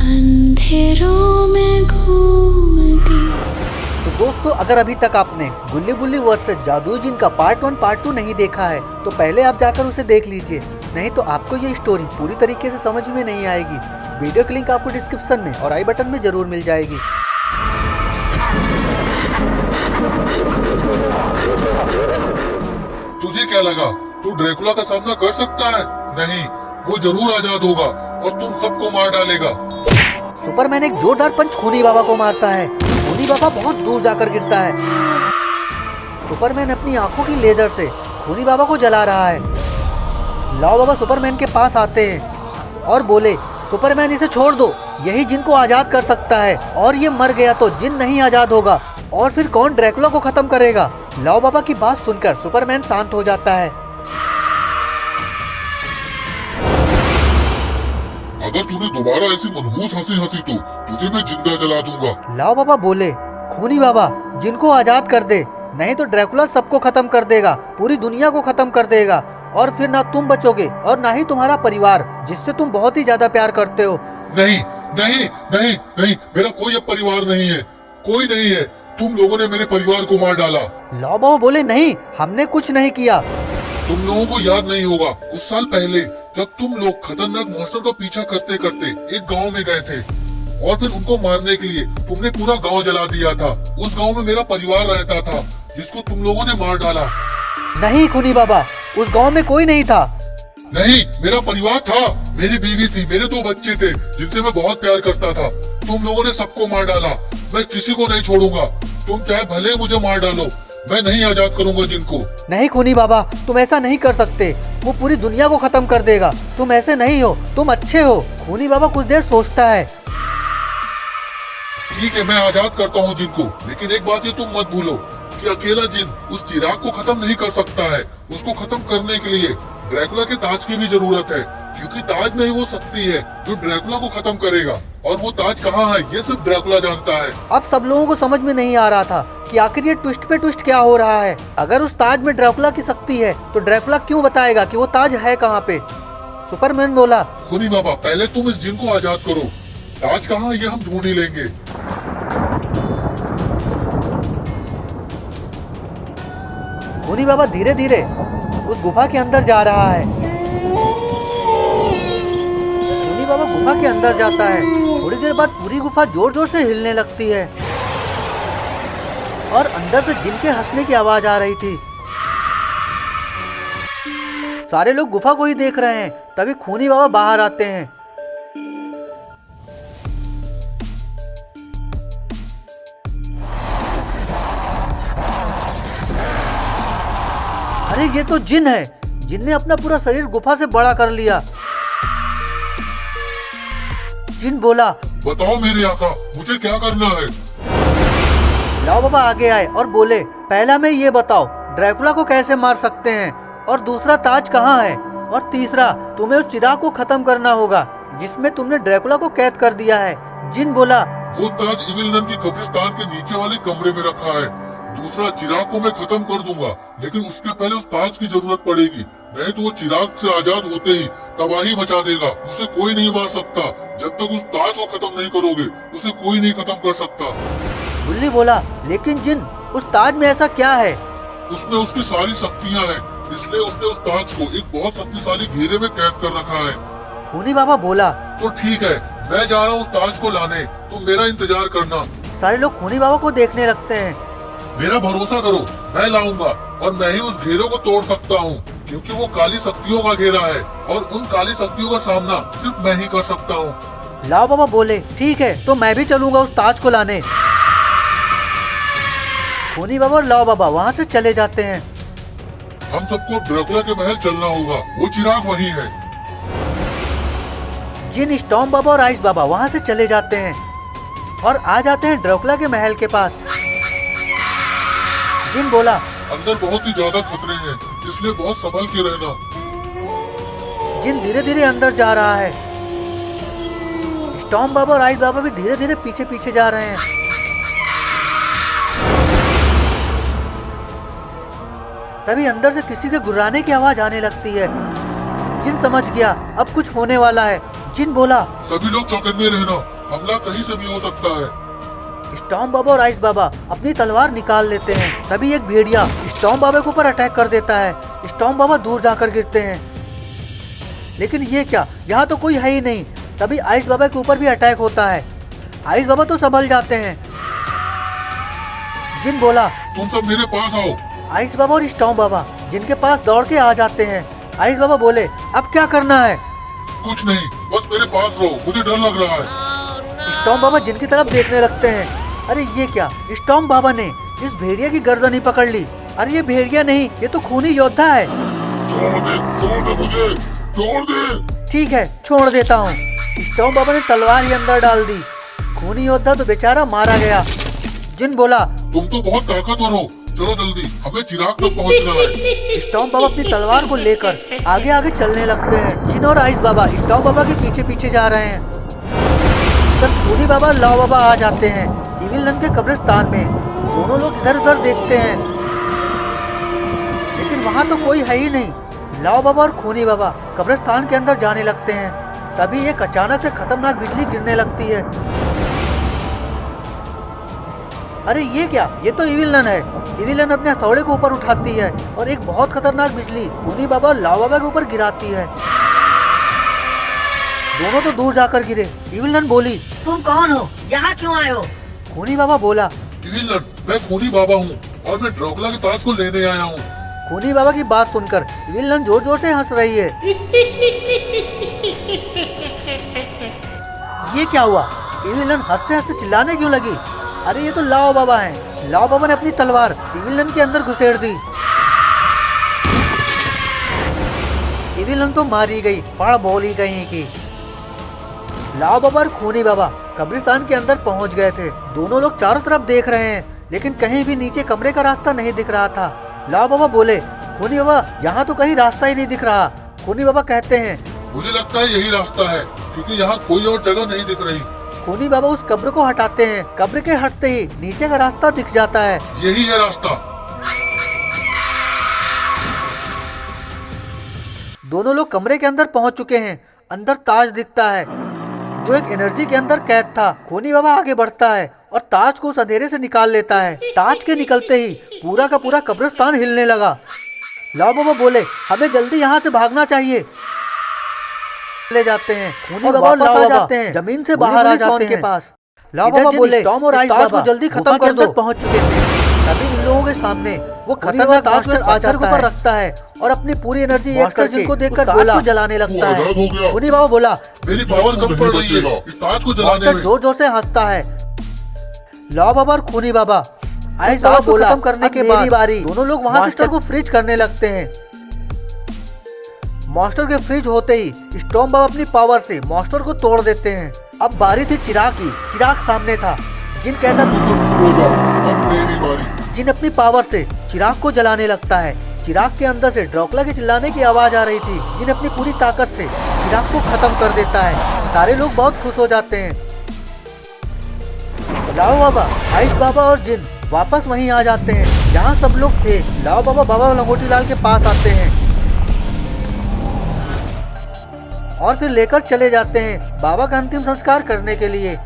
अंधेरों में घूमती। तो दोस्तों, अगर अभी तक आपने गुल्ली बुल्ली वर्सेस जादू जिन का पार्ट 1 पार्ट 2 नहीं देखा है तो पहले आप जाकर उसे देख लीजिए, नहीं तो आपको ये स्टोरी पूरी तरीके से समझ में नहीं आएगी। वीडियो की लिंक आपको डिस्क्रिप्शन में और आई बटन में जरूर मिल जाएगी। तुझे क्या लगा तू ड्रैकुला का सामना कर सकता है? नहीं, वो जरूर आजाद होगा और तुम सबको मार डालेगा। सुपरमैन एक जोरदार पंच खूनी बाबा को मारता है। खूनी बाबा बहुत दूर जाकर गिरता है। सुपरमैन अपनी आंखों की लेजर से खूनी बाबा को जला रहा है। लाओ बाबा सुपरमैन के पास आते हैं और बोले, सुपरमैन इसे छोड़ दो, यही जिन को आजाद कर सकता है, और ये मर गया तो जिन नहीं आजाद होगा, और फिर कौन ड्रैकुला को खत्म करेगा। लाओ बाबा की बात सुनकर सुपरमैन शांत हो जाता है। अगर तूने दोबारा ऐसी मनहूस हंसी हंसी तो तुझे मैं जिंदा जला दूंगा। लाओ बाबा बोले, खूनी बाबा जिनको आजाद कर दे, नहीं तो ड्रैकुला सबको खत्म कर देगा, पूरी दुनिया को खत्म कर देगा, और फिर ना तुम बचोगे और ना ही तुम्हारा परिवार, जिससे तुम बहुत ही ज्यादा प्यार करते हो। नहीं नहीं नहीं नहीं, मेरा कोई अब परिवार नहीं है, कोई नहीं है। तुम लोगों ने मेरे परिवार को मार डाला। लाओ बाबा बोले, नहीं, हमने कुछ नहीं किया। तुम लोगों को याद नहीं होगा, कुछ साल पहले जब तुम लोग खतरनाक मॉन्स्टर का पीछा करते करते एक गांव में गए थे और फिर उनको मारने के लिए तुमने पूरा गांव जला दिया था। उस गांव में मेरा परिवार रहता था जिसको तुम लोगों ने मार डाला। नहीं खूनी बाबा, उस गांव में कोई नहीं था। नहीं, मेरा परिवार था, मेरी बीवी थी, मेरे 2 बच्चे थे जिनसे मैं बहुत प्यार करता था। तुम लोगों ने सबको मार डाला। मैं किसी को नहीं छोड़ूंगा, तुम चाहे भले ही मुझे मार डालो, मैं नहीं आजाद करूंगा जिनको। नहीं खूनी बाबा, तुम ऐसा नहीं कर सकते, वो पूरी दुनिया को खत्म कर देगा। तुम ऐसे नहीं हो, तुम अच्छे हो। खूनी बाबा कुछ देर सोचता है। ठीक है, मैं आजाद करता हूँ जिनको, लेकिन एक बात ये तुम मत भूलो कि अकेला जिन उस चिराग को खत्म नहीं कर सकता है। उसको खत्म करने के लिए ड्रैकुला के ताज की भी जरूरत है, क्योंकि ताज में ही वो शक्ति है जो ड्रैकुला को खत्म करेगा, और वो ताज कहाँ है ये सिर्फ ड्रैकुला जानता है। अब सब लोगों को समझ में नहीं आ रहा था कि आखिर ये ट्विस्ट पे ट्विस्ट क्या हो रहा है। अगर उस ताज में ड्रैकुला की शक्ति है तो ड्रैकुला क्यों बताएगा कि वो ताज है कहाँ पे। सुपरमैन बोला, खूनी बाबा, पहले तुम इस जिन को आजाद करो, ताज कहाँ है ये हम ढूंढ ही लेंगे। खूनी बाबा धीरे धीरे उस गुफा के अंदर जा रहा है। खूनी बाबा गुफा के अंदर जाता है। थोड़ी देर बाद पूरी गुफा जोर जोर से हिलने लगती है और अंदर से जिन के हंसने की आवाज आ रही थी। सारे लोग गुफा को ही देख रहे हैं। तभी खूनी बाबा बाहर आते हैं। अरे ये तो जिन है। जिन ने अपना पूरा शरीर गुफा से बड़ा कर लिया। जिन बोला, बताओ मेरे आका, मुझे क्या करना है? लाओ बाबा आगे आए और बोले, पहला मैं ये बताओ, ड्रैकुला को कैसे मार सकते हैं, और दूसरा ताज कहाँ है, और तीसरा तुम्हें उस चिराग को खत्म करना होगा जिसमें तुमने ड्रैकुला को कैद कर दिया है। जिन बोला, वो ताज इविल की कब्रिस्तान के नीचे वाले कमरे में रखा है। दूसरा चिराग को मैं खत्म कर दूंगा, लेकिन उसके पहले उस ताज की जरूरत पड़ेगी, नहीं तो वो चिराग से आजाद होते ही तबाही मचा देगा। उसे कोई नहीं मार सकता। जब तक उस ताज को खत्म नहीं करोगे उसे कोई नहीं खत्म कर सकता। बुल्ली बोला, लेकिन जिन, उस ताज में ऐसा क्या है? उसमें उसकी सारी शक्तियाँ हैं, इसलिए उसने उस ताज को एक बहुत शक्तिशाली घेरे में कैद कर रखा है। खूनी बाबा बोला, तो ठीक है, मैं जा रहा हूँ उस ताज को लाने, तुम मेरा इंतजार करना। सारे लोग खूनी बाबा को देखने लगते हैं। मेरा भरोसा करो, मैं लाऊंगा, और मैं ही उस घेरे को तोड़ सकता हूँ, क्योंकि वो काली शक्तियों का घेरा है, और उन काली शक्तियों का सामना सिर्फ मैं ही कर सकता हूँ। लाओ बाबा बोले, ठीक है, तो मैं भी चलूंगा उस ताज को लाने। खूनी बाबा और लाओ बाबा वहाँ से चले जाते हैं। हम सबको ड्रैकुला के महल चलना होगा, वो चिराग वही है। जिन, स्टॉर्म बाबा और आइस बाबा वहाँ से चले जाते हैं और आ जाते हैं ड्रैकुला के महल के पास। जिन बोला, अंदर बहुत ही ज्यादा खतरे हैं, इसलिए बहुत संभल के रहना। जिन धीरे धीरे अंदर जा रहा है। स्टॉर्म बाबा और आइस बाबा भी धीरे धीरे पीछे पीछे जा रहे हैं। तभी अंदर से किसी के गुर्राने की आवाज आने लगती है। जिन समझ गया अब कुछ होने वाला है। जिन बोला, सभी लोग चौकन्ने रहना, हमला कहीं से भी हो सकता है। स्टॉर्म बाबा और आइस बाबा अपनी तलवार निकाल लेते हैं। तभी एक भेड़िया स्टॉर्म बाबा के ऊपर अटैक कर देता है। स्टॉर्म बाबा दूर जाकर गिरते हैं। लेकिन ये क्या, यहाँ तो कोई है ही नहीं। तभी आइस बाबा के ऊपर भी अटैक होता है। आइस बाबा तो संभल जाते हैं। जिन बोला, तुम सब मेरे पास आओ। आइस बाबा और स्टॉर्म बाबा जिनके पास दौड़ के आ जाते हैं। आइस बाबा बोले, अब क्या करना है? कुछ नहीं, बस मेरे पास रहो, मुझे डर लग रहा है। स्टॉर्म बाबा जिनकी तरफ देखने लगते हैं। अरे ये क्या, स्टॉर्म बाबा ने इस भेड़िया की गर्दन ही पकड़ ली। अरे ये भेड़िया नहीं, ये तो खूनी योद्धा है। छोड़ दे मुझे, छोड़ दे। ठीक है, छोड़ देता हूँ। स्टॉर्म बाबा ने तलवार ही अंदर डाल दी। खूनी योद्धा तो बेचारा मारा गया। जिन बोला, तुम तो बहुत ताकतवर हो, चलो जल्दी, हमें चिराग तक पहुंचना है। स्टॉर्म बाबा अपनी तलवार को लेकर आगे आगे चलने लगते हैं। जिन और आइस बाबा स्टॉर्म बाबा के पीछे पीछे जा रहे हैं। तब खूनी बाबा लाव बाबा आ जाते हैं इविल लन के कब्रिस्तान में। दोनों लोग इधर उधर देखते हैं, लेकिन वहाँ तो कोई है ही नहीं। लाव बाबा और खूनी बाबा कब्रिस्तान के अंदर जाने लगते हैं। तभी एक अचानक से खतरनाक बिजली गिरने लगती है। अरे ये क्या, ये तो इविलन है। इविलन अपने हथौड़े को ऊपर उठाती है और एक बहुत खतरनाक बिजली खूनी बाबा और लाव बाबा के ऊपर गिराती है। दोनों तो दूर जाकर गिरे। इविलन बोली, तुम कौन हो, यहाँ क्यों आए हो? खूनी बाबा बोला, इविलन, मैं खूनी बाबा हूँ और मैं ड्रैकुला के ताज को लेने आया हूँ। खूनी बाबा की बात सुनकर इविलन जोर जोर से हंस रही है। ये क्या हुआ? इविलन हंसते हंसते चिल्लाने क्यों लगी? अरे ये तो लाव बाबा हैं। लाव बाबा ने अपनी तलवार इविलन के अंदर घुसेड़ दी। इविलन तो मारी गई, पड़ बोली कहीं की। लाव बाबा और खूनी बाबा कब्रिस्तान के अंदर पहुंच गए थे। दोनों लोग चारों तरफ देख रहे हैं, लेकिन कहीं भी नीचे कमरे का रास्ता नहीं दिख रहा था। लाव बाबा बोले, खूनी बाबा, यहाँ तो कहीं रास्ता ही नहीं दिख रहा। खूनी बाबा कहते हैं, मुझे लगता है यही रास्ता है, क्योंकि यहाँ कोई और जगह नहीं दिख रही। खूनी बाबा उस कब्र को हटाते हैं। कब्र के हटते ही नीचे का रास्ता दिख जाता है। यही है रास्ता। दोनों लोग कमरे के अंदर पहुंच चुके हैं। अंदर ताज दिखता है, जो एक एनर्जी के अंदर कैद था। खूनी बाबा आगे बढ़ता है और ताज को उस अंधेरे से निकाल लेता है। ताज के निकलते ही पूरा का पूरा कब्रिस्तान हिलने लगा। लाव बाबा बोले, हमें जल्दी यहाँ से भागना चाहिए। ले जाते हैं। खूनी बाबा और लाव जाते हैं, जमीन से बाहर आ जाते हैं। पास लाव बाबा बोले, टॉम और आइस बाबा जल्दी खत्म कर दो। पहुंच चुके थे। तभी इन लोगों के सामने वो खतरनाक ताज को आचार के ऊपर रखता है और अपनी पूरी एनर्जी एक करके जिनको देखकर बोला जलाने लगता है। खूनी बाबा बोला, मेरी पावर कम पड़ रही है इस ताज को जलाने में। जोर जोर से हंसता है। लाव बाबा और खूनी बाबा आइस बाबा बोला, खत्म करने के बाद बारी। दोनों लोग वहाँ से को फ्रीज करने लगते हैं। मास्टर के फ्रीज होते ही स्टॉर्म बाबा अपनी पावर से मास्टर को तोड़ देते हैं। अब बारी थी चिराग की। चिराग सामने था। जिन कहता, अब मेरी बारी। जिन अपनी पावर से चिराग को जलाने लगता है। चिराग के अंदर से ड्रैकुला के चिल्लाने की आवाज आ रही थी। जिन अपनी पूरी ताकत से चिराग को खत्म कर देता है। सारे लोग बहुत खुश हो जाते हैं। लाव बाबा, आइस बाबा और जिन वापस वहीं आ जाते हैं जहाँ सब लोग थे। लाव बाबा बाबा लंगोटी लाल के पास आते हैं और फिर लेकर चले जाते हैं बाबा का अंतिम संस्कार करने के लिए।